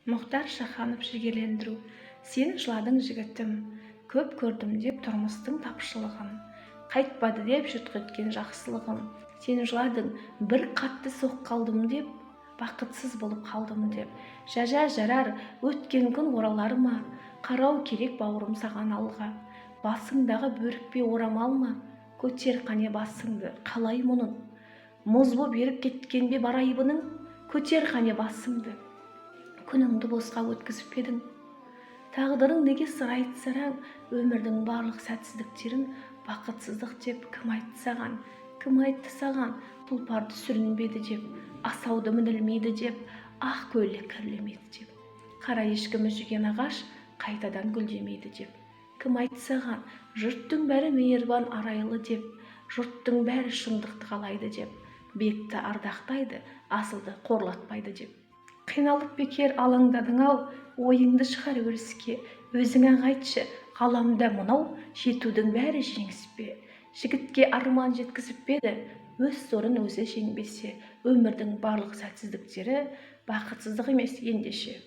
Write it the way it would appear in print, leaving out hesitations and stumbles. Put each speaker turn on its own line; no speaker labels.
Мұхтар Шаханов жігерлендіру. Сен жыладың жігітім, көп көрдім деп тұрмыстың тапшылығын. Қайтпады деп жұтқа еткен жақсылығым. Сен жыладың, бір қатты соққы алдым деп, бақытсыз болып қалдым деп. Жарар, өткен күн оралар ма? Қарау керек бауырым саған алға. Басыңдағы бөрікпе орамал ма? Көтер қане басыңды, қалай мұның? Мұз боп еріп кеткен бе бар айыбының? Көтер қане басыңды, күніңді босқа өткізіп едің. Тағдырың неге сыр айтты сараң, өмірдің барлық сәтсіздіктерін бақытсыздық деп кім айтты саған? Кім айтты саған, тұлпарды сүрінбеді деп, асауды мінілмейді деп, ақ көйлек кірлемейді деп, қара ешкі мүжіген ағаш қайтадан гүлдемейді деп. Кім айтты саған, жұрттың бәрі мейірбан арайлы деп, жұрттың бәрі шындықты қалайды деп, бекті ардақтайды, асылды қорлатпайды деп. Қиналып бекер алаңдадың-ау, ойыңды шығар өріске, өзің-ақ айтшы, ғаламда мынау жетудің бәрі жеңіс пе? Жігітке арман жеткізіп беді, өз сорын өзі жеңбесе, өмірдің барлық сәтсіздіктері бақытсыздық емес ендеше.